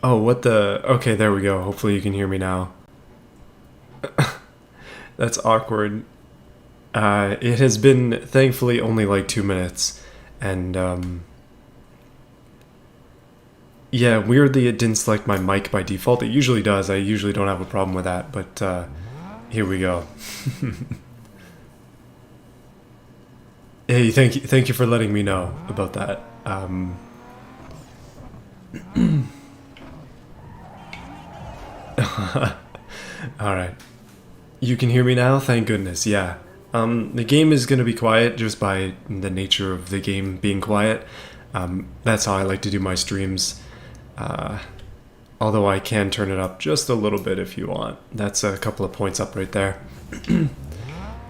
Oh, what the... Okay, there we go. Hopefully you can hear me now. That's awkward. It has been, thankfully, only like 2 minutes. And, yeah, weirdly it didn't select my mic by default. It usually does. I usually don't have a problem with that, but, here we go. Hey, thank you for letting me know about that. Alright. You can hear me now? Thank goodness, yeah. The game is going to be quiet just by the nature of the game being quiet. That's how I like to do my streams. Although I can turn it up just a little bit if you want. That's a couple of points up right there.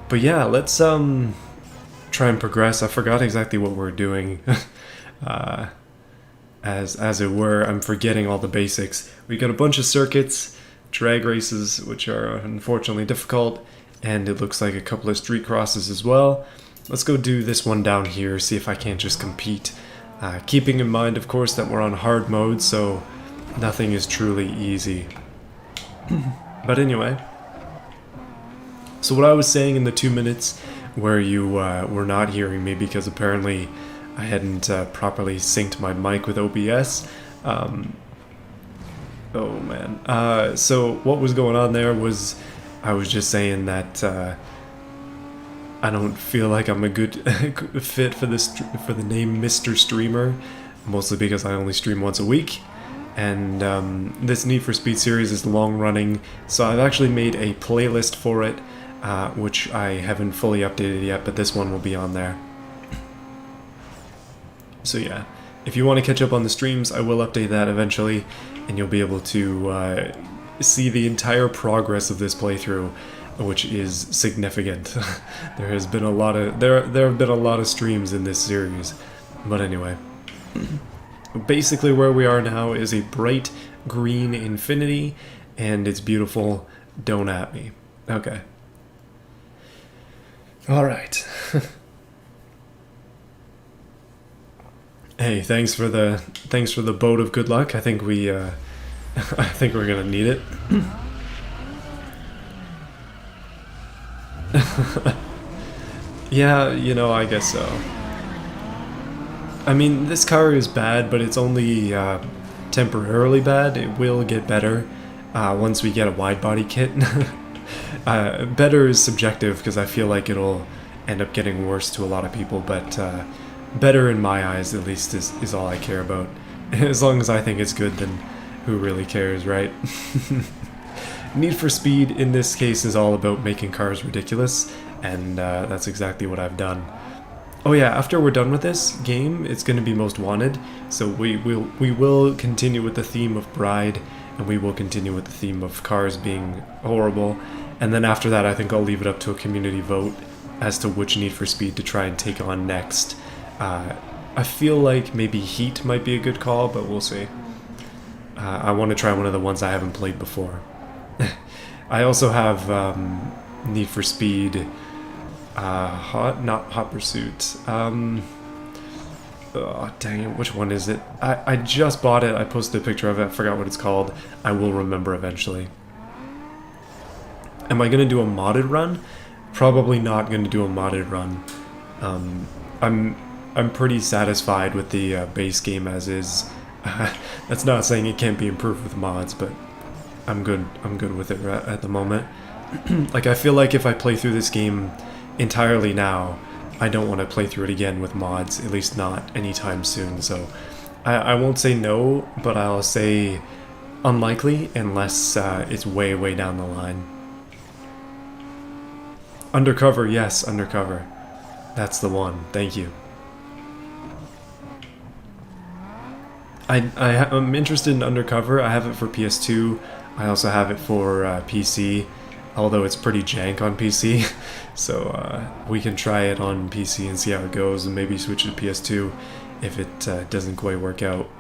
But yeah, let's try and progress. I forgot exactly what we're doing. As it were, I'm forgetting all the basics. We got a bunch of circuits, drag races, which are unfortunately difficult, and it looks like a couple of street crosses as well. Let's go do this one down here, see if I can't just compete. Keeping in mind, of course, that we're on hard mode, so nothing is truly easy. But anyway, so what I was saying in the 2 minutes where you were not hearing me because apparently I hadn't properly synced my mic with OBS. Oh man. So what was going on there was I was just saying that I don't feel like I'm a good fit for the name Mr. Streamer, mostly because I only stream once a week. And this Need for Speed series is long running, so I've actually made a playlist for it, which I haven't fully updated yet, but this one will be on there. So yeah, if you want to catch up on the streams, I will update that eventually, and you'll be able to see the entire progress of this playthrough, which is significant. There has been a lot of there have been a lot of streams in this series, but anyway. Basically where we are now is a bright green Infiniti, and it's beautiful. Don't at me. Okay. Alright. Hey, thanks for the boat of good luck. I think we I think we're gonna need it. Yeah, you know, I guess so. I mean, this car is bad, but it's only temporarily bad. It will get better once we get a wide body kit. Better is subjective because I feel like it'll end up getting worse to a lot of people, but better in my eyes, at least, is all I care about. As long as I think it's good, then who really cares, right? Need for Speed, in this case, is all about making cars ridiculous, and that's exactly what I've done. Oh yeah, after we're done with this game, it's going to be Most Wanted, so we will continue with the theme of Bride, and we will continue with the theme of cars being horrible, and then after that I think I'll leave it up to a community vote as to which Need for Speed to try and take on next. I feel like maybe Heat might be a good call, but we'll see. I want to try one of the ones I haven't played before. I also have Need for Speed not Hot Pursuit. Oh, dang it, which one is it? I just bought it, I posted a picture of it, I forgot what it's called. I will remember eventually. Am I going to do a modded run? Probably not going to do a modded run. I'm pretty satisfied with the base game as is. That's not saying it can't be improved with mods, but I'm good with it at the moment. Like, I feel like if I play through this game entirely now, I don't want to play through it again with mods, at least not anytime soon, so I won't say no, but I'll say unlikely unless it's way down the line. Undercover, yes, Undercover. That's the one, thank you. I'm interested in Undercover. I have it for PS2. I also have it for PC, although it's pretty jank on PC. So we can try it on PC and see how it goes, and maybe switch to PS2 if it doesn't quite work out.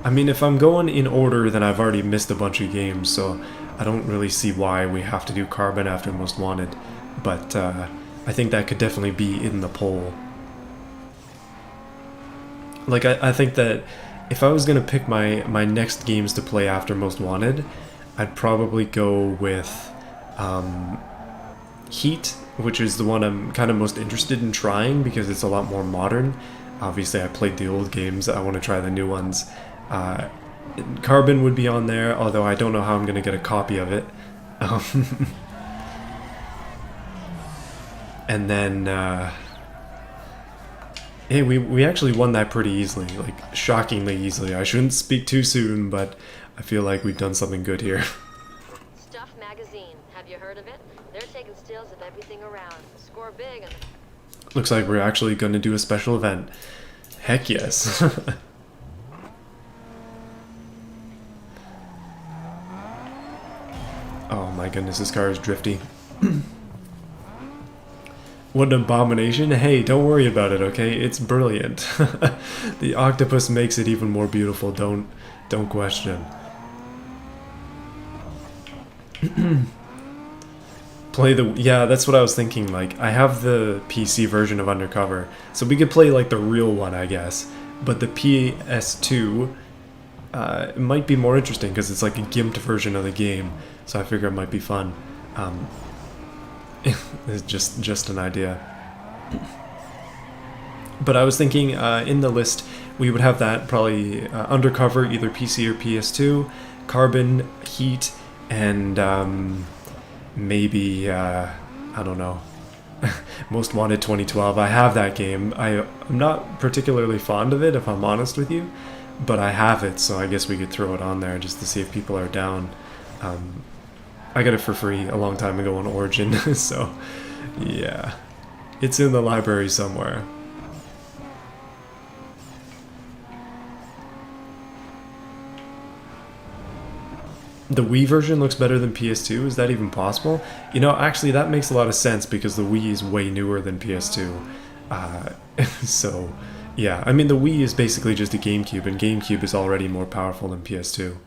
I mean, if I'm going in order, then I've already missed a bunch of games, so I don't really see why we have to do Carbon after Most Wanted. But I think that could definitely be in the poll. Like, I think that if I was going to pick my next games to play after Most Wanted, I'd probably go with Heat, which is the one I'm kind of most interested in trying because it's a lot more modern. Obviously, I played the old games. I want to try the new ones. Carbon would be on there, although I don't know how I'm going to get a copy of it. And then, hey, we actually won that pretty easily, like shockingly easily. I shouldn't speak too soon, but I feel like we've done something good here. Stuff Magazine. Have you heard of it? They're taking stills of everything around. Score big. And Looks like we're actually going to do a special event. Heck yes. Oh my goodness, this car is drifty. What an abomination. Hey, don't worry about it, okay? It's brilliant. The octopus makes it even more beautiful. Don't question. Play the... Yeah, that's what I was thinking. Like, I have the PC version of Undercover, so we could play, like, the real one, I guess. But the PS2, it might be more interesting, because it's like a gimped version of the game. So I figure it might be fun. It's just an idea. But I was thinking in the list we would have that probably Undercover, either PC or PS2, Carbon, Heat, and maybe I don't know. Most Wanted 2012. I have that game. I'm not particularly fond of it, if I'm honest with you, but I have it, so I guess we could throw it on there just to see if people are down. I got it for free a long time ago on Origin, so yeah. It's in the library somewhere. The Wii version looks better than PS2? Is that even possible? You know, actually that makes a lot of sense because the Wii is way newer than PS2. So, yeah. I mean, the Wii is basically just a GameCube, and GameCube is already more powerful than PS2.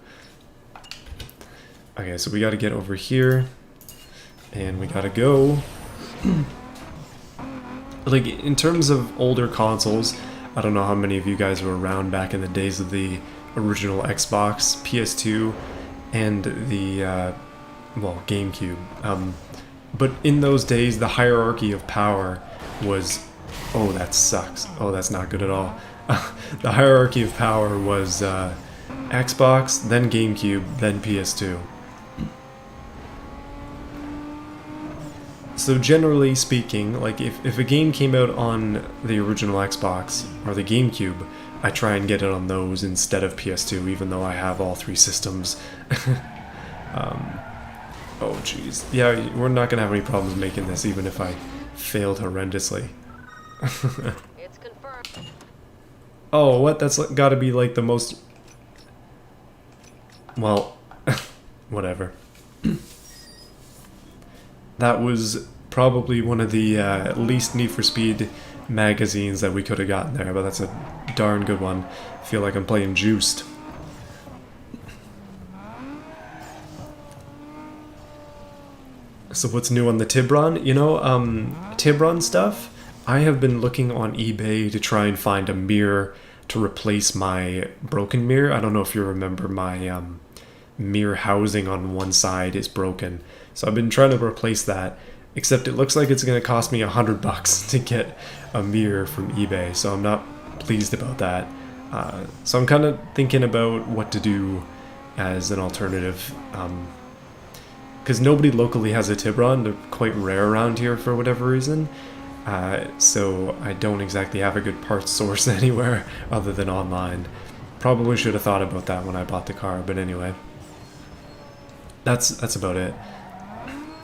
Okay, so we gotta get over here, and we gotta go. Like, in terms of older consoles, I don't know how many of you guys were around back in the days of the original Xbox, PS2, and the, well, GameCube. But in those days, the hierarchy of power was... Oh, that sucks. Oh, that's not good at all. The hierarchy of power was Xbox, then GameCube, then PS2. So generally speaking, like if a game came out on the original Xbox or the GameCube, I try and get it on those instead of PS2, even though I have all three systems. Oh jeez. Yeah, we're not gonna have any problems making this, even if I failed horrendously. it's confirmed. Oh, what? That's gotta be like the most... Well, whatever. That was probably one of the least Need for Speed magazines that we could have gotten there, but that's a darn good one. I feel like I'm playing Juiced. So what's new on the Tibron? You know, Tibron stuff? I have been looking on eBay to try and find a mirror to replace my broken mirror. I don't know if you remember, my mirror housing on one side is broken. So I've been trying to replace that, except it looks like it's going to cost me $100 to get a mirror from eBay, so I'm not pleased about that. So I'm kind of thinking about what to do as an alternative, because nobody locally has a Tibron. They're quite rare around here for whatever reason, so I don't exactly have a good parts source anywhere other than online. Probably should have thought about that when I bought the car, but anyway. That's about it.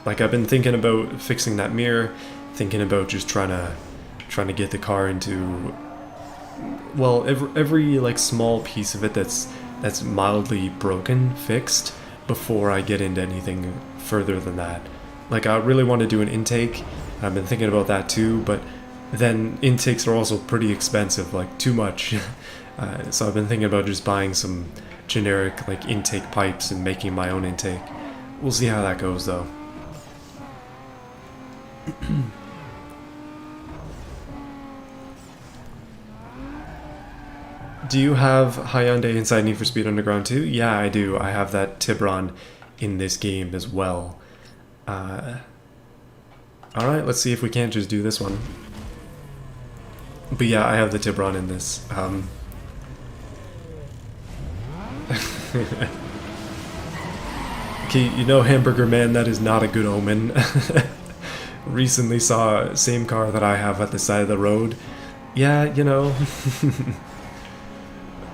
Like, I've been thinking about fixing that mirror, thinking about just trying to get the car into, well, every like small piece of it that's mildly broken fixed before I get into anything further than that. Like, I really want to do an intake. I've been thinking about that too, but then intakes are also pretty expensive, like too much. So I've been thinking about just buying some generic like intake pipes and making my own intake. We'll see how that goes though. Do you have Hyundai inside Need for Speed Underground 2? Yeah, I do. I have that Tiburon in this game as well. Alright, let's see if we can't just do this one. But yeah, I have the Tiburon in this. Okay, you know, Hamburger Man, that is not a good omen. Recently saw same car that I have at the side of the road. Yeah, you know.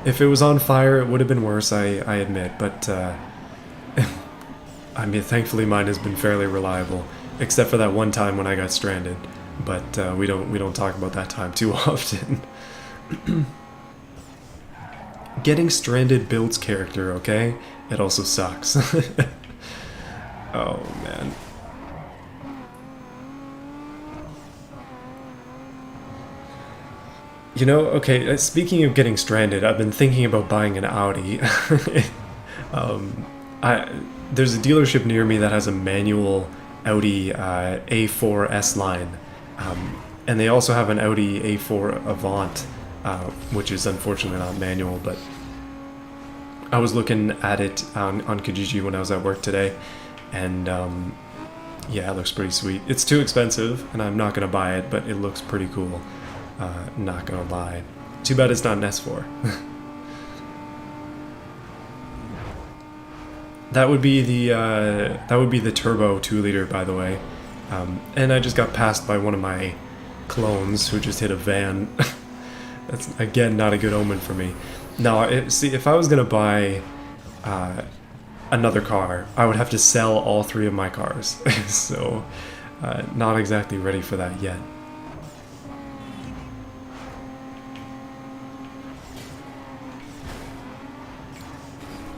If it was on fire, it would have been worse, I admit, but I mean, thankfully mine has been fairly reliable, except for that one time when I got stranded. But we don't talk about that time too often. Getting stranded builds character, okay? It also sucks. Oh man. You know, okay, speaking of getting stranded, I've been thinking about buying an Audi. There's a dealership near me that has a manual Audi A4 S-Line. And they also have an Audi A4 Avant, which is unfortunately not manual, but I was looking at it on Kijiji when I was at work today, and yeah, it looks pretty sweet. It's too expensive, and I'm not going to buy it, but it looks pretty cool. Not gonna lie. Too bad it's not an S4. That would be the turbo 2-liter, by the way. And I just got passed by one of my clones who just hit a van. That's again not a good omen for me. No, see, if I was gonna buy another car, I would have to sell all 3 of my cars. So, not exactly ready for that yet.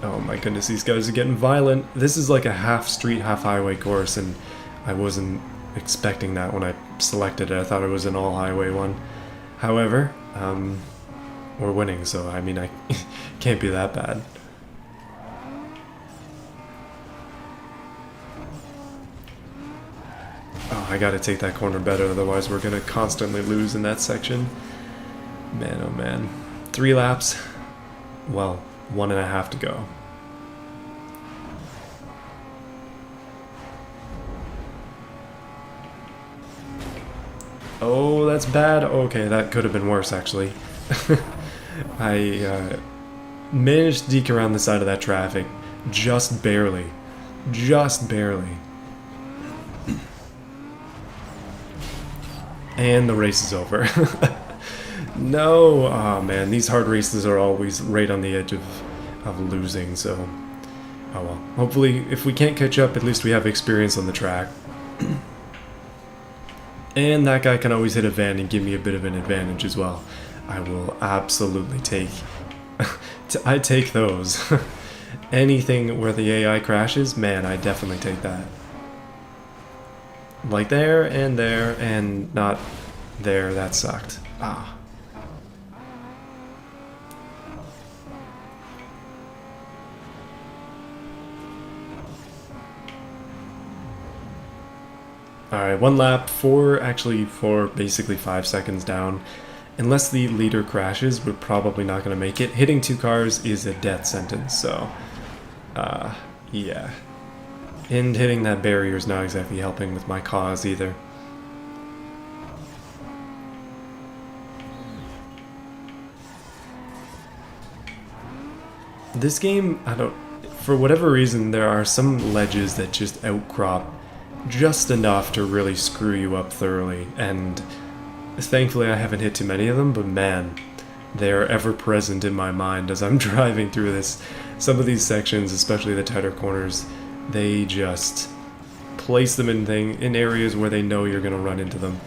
Oh my goodness, these guys are getting violent. This is like a half street, half highway course, and I wasn't expecting that when I selected it. I thought it was an all highway one. However, we're winning, so I mean, I can't be that bad. Oh, I gotta take that corner better, otherwise we're gonna constantly lose in that section. Man, oh man. 3 laps. Well, 1.5 to go. Oh, that's bad. Okay, that could have been worse, actually. I managed to deke around the side of that traffic just barely. Just barely. And the race is over. No! Oh man, these hard races are always right on the edge of losing, so... Oh well. Hopefully, if we can't catch up, at least we have experience on the track. And that guy can always hit a van and give me a bit of an advantage as well. I will absolutely take... I take those. Anything where the AI crashes, man, I definitely take that. Like there, and not there, that sucked. Ah. Alright, 1 lap, for basically 5 seconds down. Unless the leader crashes, we're probably not going to make it. Hitting 2 cars is a death sentence, so... yeah. And hitting that barrier is not exactly helping with my cause either. This game, for whatever reason, there are some ledges that just outcrop just enough to really screw you up thoroughly, and thankfully I haven't hit too many of them, but man, they are ever present in my mind as I'm driving through this. Some of these sections, especially the tighter corners, they just place them in areas where they know you're going to run into them.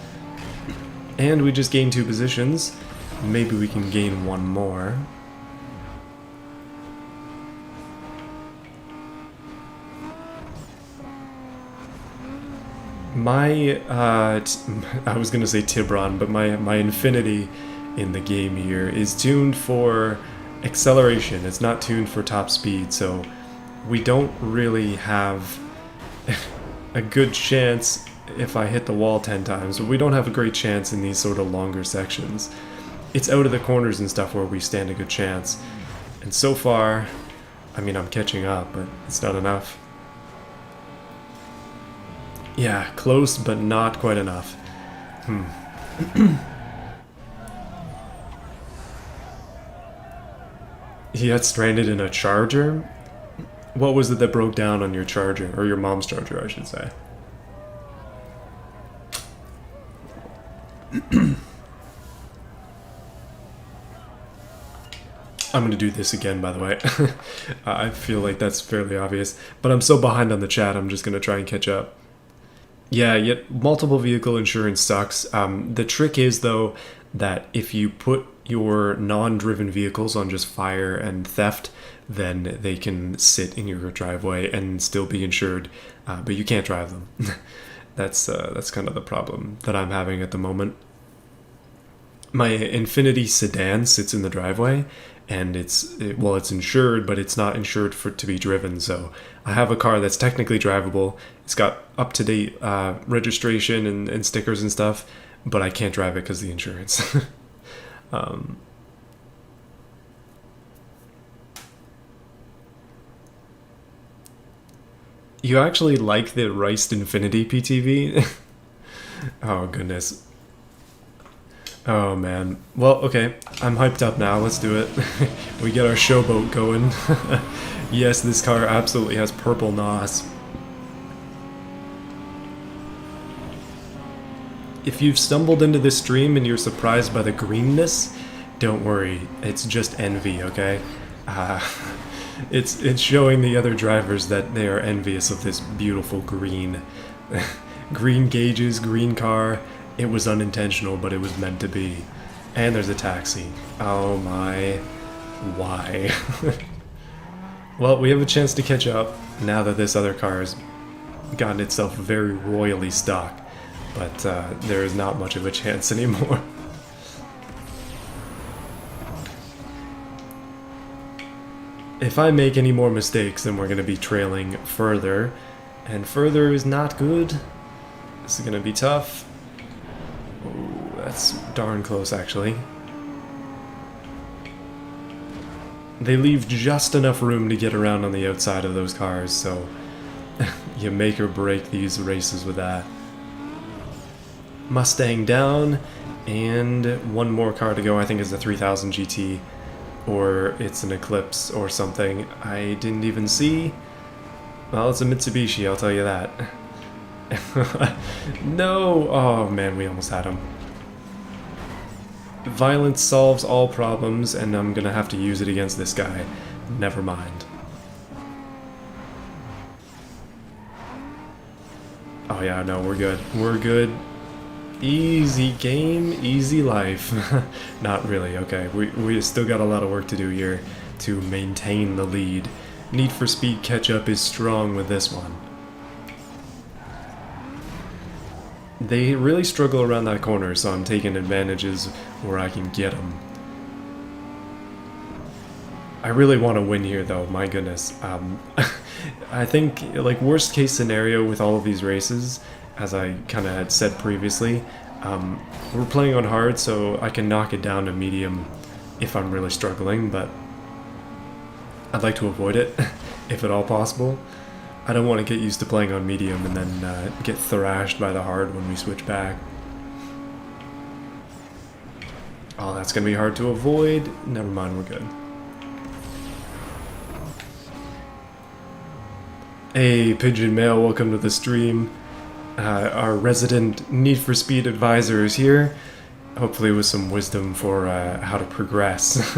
And we just gained 2 positions. Maybe we can gain 1 more. My, I was gonna say Tiburon, but my Infiniti in the game here is tuned for acceleration. It's not tuned for top speed, so we don't really have a good chance if I hit the wall 10 times, but we don't have a great chance in these sort of longer sections. it's out of the corners and stuff where we stand a good chance. And so far, I mean, I'm catching up, but it's not enough. Yeah, close, but not quite enough. He got stranded in a charger? What was it that broke down on your charger? Or your mom's charger, I should say. I'm gonna do this again, by the way. I feel like that's fairly obvious. But I'm so behind on the chat, I'm just gonna try and catch up. Yeah, yet multiple vehicle insurance sucks. The trick is, though, that if you put your non-driven vehicles on just fire and theft, then they can sit in your driveway and still be insured, but you can't drive them. That's kind of the problem that I'm having at the moment. My Infiniti sedan sits in the driveway, and it's insured, but it's not insured to be driven. So I have a car that's technically drivable. It's got up-to-date registration and stickers and stuff, but I can't drive it because of the insurance. You actually like the Riced Infiniti PTV? Oh, goodness. Oh, man. Well, okay. I'm hyped up now. Let's do it. We get our showboat going. Yes, this car absolutely has purple NOS. If you've stumbled into this stream and you're surprised by the greenness, don't worry. It's just envy, okay? It's showing the other drivers that they are envious of this beautiful green. Green gauges, green car. It was unintentional, but it was meant to be. And there's a taxi. Oh my... Why? Well, we have a chance to catch up now that this other car has gotten itself very royally stuck. But there is not much of a chance anymore. If I make any more mistakes, then we're going to be trailing further. And further is not good. This is going to be tough. Ooh, that's darn close, actually. They leave just enough room to get around on the outside of those cars, so you make or break these races with that. Mustang down, and one more car to go. I think it's a 3000 GT, or it's an Eclipse or something. I didn't even see. Well, it's a Mitsubishi, I'll tell you that. No! Oh man, we almost had him. Violence solves all problems, and I'm gonna have to use it against this guy. Never mind. Oh yeah, no, we're good. We're good. Easy game, easy life. Not really, okay. We still got a lot of work to do here to maintain the lead. Need for Speed catch-up is strong with this one. They really struggle around that corner, so I'm taking advantages where I can get them. I really want to win here, though, my goodness. I think, like, worst case scenario with all of these races, as I kind of had said previously, we're playing on hard, so I can knock it down to medium if I'm really struggling, but I'd like to avoid it, if at all possible. I don't want to get used to playing on medium and then get thrashed by the hard when we switch back. Oh, that's going to be hard to avoid. Never mind, we're good. Hey, Pigeon Mail, welcome to the stream. Our resident Need for Speed advisor is here, hopefully with some wisdom for how to progress.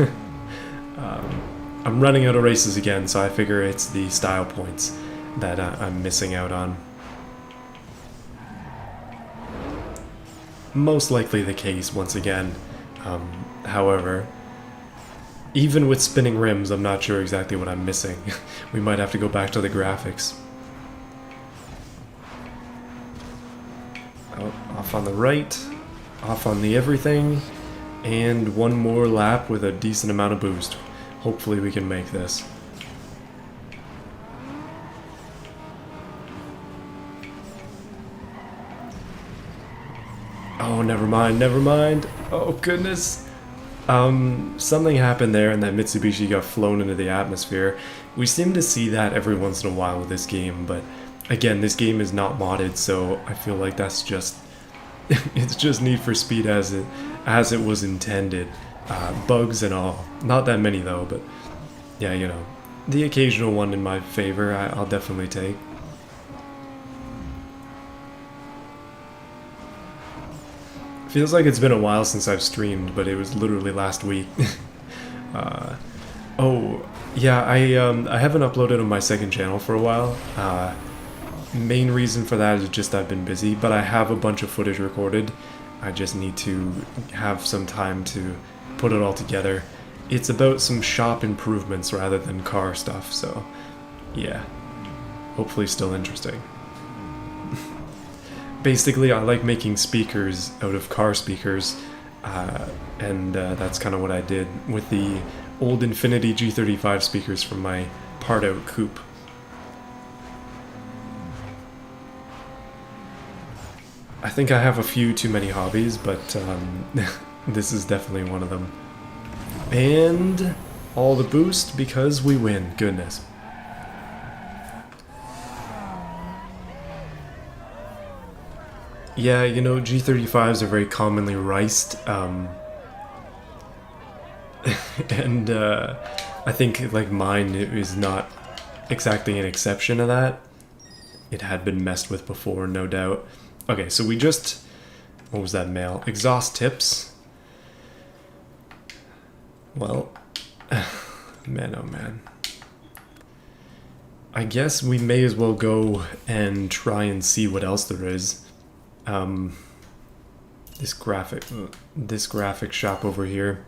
I'm running out of races again, so I figure it's the style points that I'm missing out on. Most likely the case once again. However, even with spinning rims, I'm not sure exactly what I'm missing. We might have to go back to the graphics. Oh, off on the right, off on the everything, and one more lap with a decent amount of boost. Hopefully we can make this. Oh, never mind, never mind. Oh, goodness. Something happened there and that Mitsubishi got flown into the atmosphere. We seem to see that every once in a while with this game, but again, this game is not modded, so I feel like that's just it's just Need for Speed as it was intended. Bugs and all. Not that many though, but yeah, you know, the occasional one in my favor I'll definitely take. Feels like it's been a while since I've streamed, but it was literally last week. Oh, yeah, I haven't uploaded on my second channel for a while. Main reason for that is just I've been busy, but I have a bunch of footage recorded. I just need to have some time to put it all together. It's about some shop improvements rather than car stuff, so yeah. Hopefully still interesting. Basically, I like making speakers out of car speakers, and that's kind of what I did with the old Infiniti G35 speakers from my part-out coupe. I think I have a few too many hobbies, but this is definitely one of them. And all the boost because we win. Goodness. Yeah, you know, G35s are very commonly riced, and I think like mine is not exactly an exception to that. It had been messed with before, no doubt. Okay, so we just, what was that mail? Exhaust tips. Well, man, oh man. I guess we may as well go and try and see what else there is. This graphic shop over here.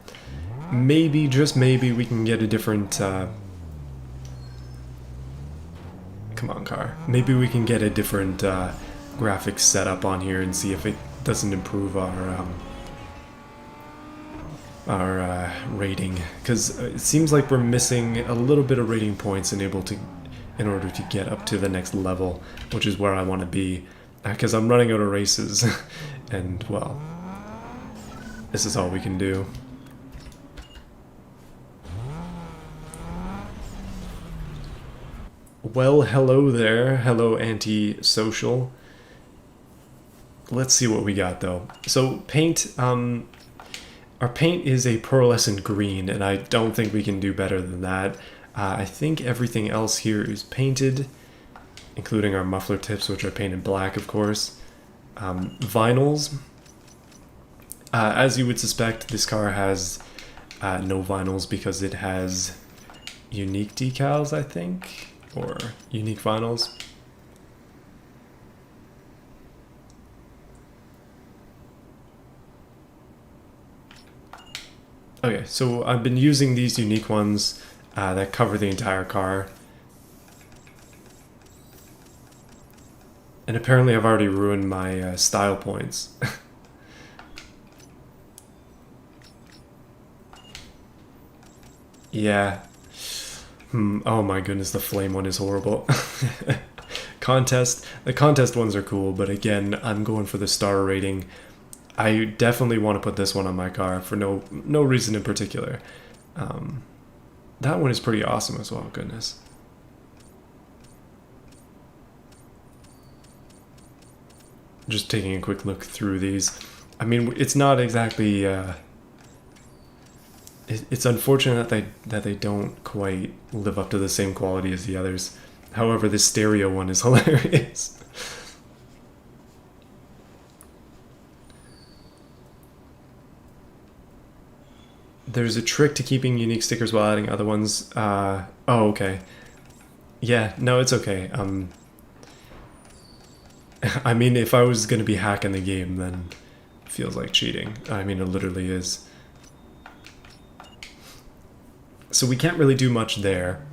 Maybe, just maybe, we can get a different, come on, car. Maybe we can get a different, graphics setup on here and see if it doesn't improve our rating. Because it seems like we're missing a little bit of rating points in order to get up to the next level, which is where I want to be. Because I'm running out of races, and, well, this is all we can do. Well, hello there. Hello, anti-social. Let's see what we got, though. So, paint, our paint is a pearlescent green, and I don't think we can do better than that. I think everything else here is painted, including our muffler tips, which are painted black, of course. Vinyls. As you would suspect, this car has no vinyls because it has unique decals, I think, or unique vinyls. Okay, so I've been using these unique ones that cover the entire car. And apparently I've already ruined my style points. Yeah. Oh my goodness, the flame one is horrible. The contest ones are cool, but again, I'm going for the star rating. I definitely want to put this one on my car for no reason in particular. That one is pretty awesome as well, goodness. Just taking a quick look through these. I mean, it's not exactly it's unfortunate that they don't quite live up to the same quality as the others. However, this stereo one is hilarious. There's a trick to keeping unique stickers while adding other ones. Oh, okay. Yeah, no, it's okay. I mean, if I was gonna be hacking the game, then it feels like cheating. I mean, it literally is. So we can't really do much there.